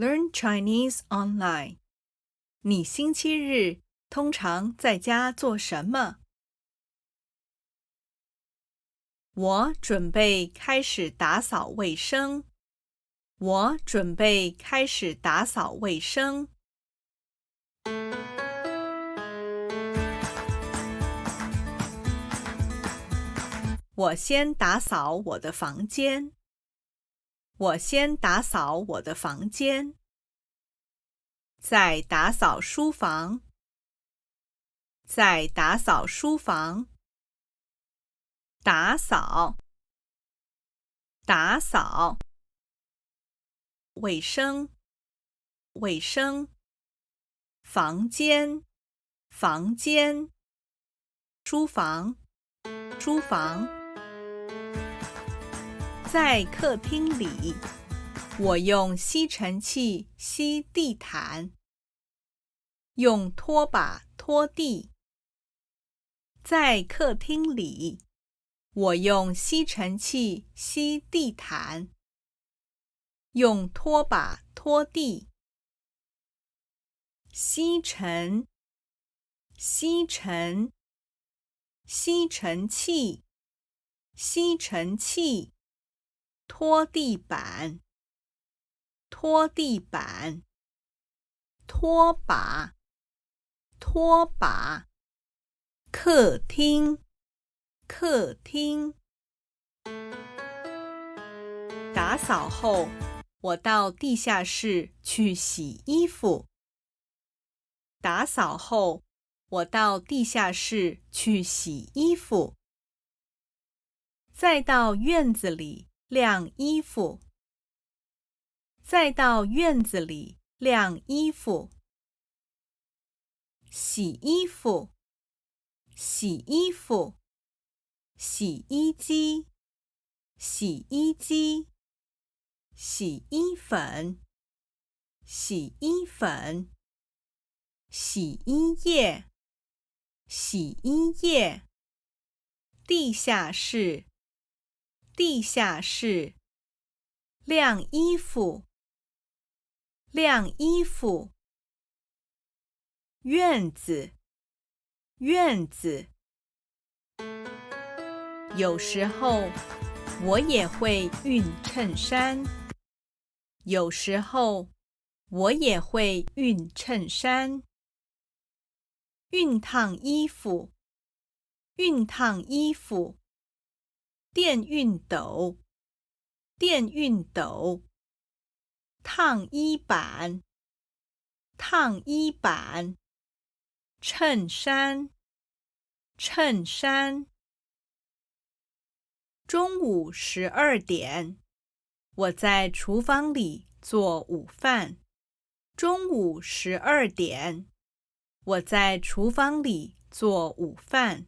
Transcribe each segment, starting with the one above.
Learn Chinese online. 你星期日通常在家做什么？我准备开始打扫卫生。我准备开始打扫卫生。我先打扫我的房间。我先打扫我的房间。再打扫书房。再打扫书房。打扫，打扫。卫生，卫生。房间，房间。书房，书房。在客厅里，我用吸尘器吸地毯，用拖把拖地。在客厅里，我用吸尘器吸地毯，用拖把拖地。吸尘，吸尘。吸尘器，吸尘器。拖地板，拖地板。拖把，拖把。客厅，客厅。打扫后，我到地下室去洗衣服。打扫后，我到地下室去洗衣服。再到院子里晾衣服。再到院子里晾衣服。洗衣服，洗衣服。洗衣机，洗衣机。洗衣粉，洗衣粉。洗衣液，洗衣液。地下室，地下室。晾衣服，晾衣服。院子，院子。有时候我也会熨衬衫。有时候我也会熨衬衫。熨烫衣服，熨烫衣服。电熨斗，电熨斗。烫衣板，烫衣板。衬衫，衬衫。中午12点，我在厨房里做午饭。中午12点，我在厨房里做午饭。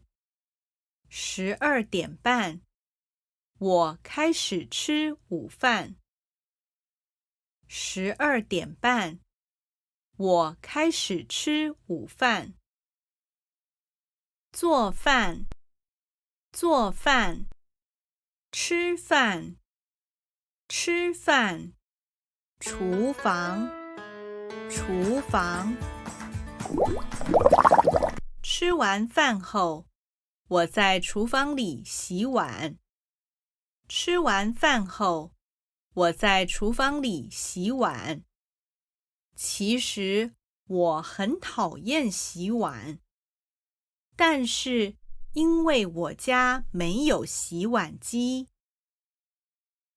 12点半，我开始吃午饭。12点半，我开始吃午饭。做饭，做饭。吃饭，吃饭。厨房，厨房。吃完饭后，我在厨房里洗碗。吃完饭后，我在厨房里洗碗。其实我很讨厌洗碗，但是因为我家没有洗碗机，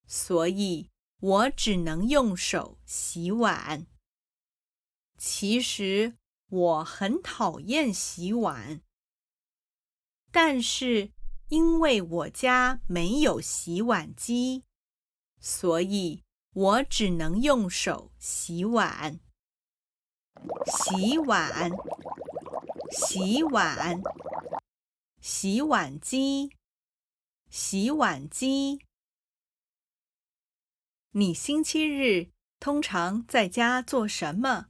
所以我只能用手洗碗。其实我很讨厌洗碗，但是因为我家没有洗碗机，所以我只能用手洗碗。洗碗，洗碗。洗碗机，洗碗机。你星期日通常在家做什么？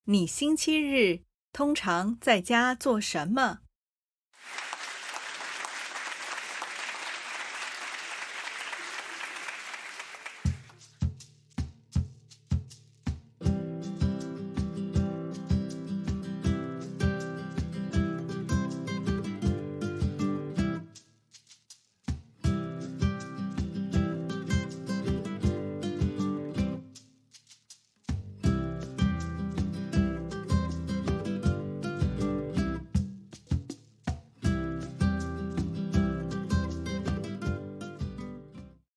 你星期日通常在家做什么？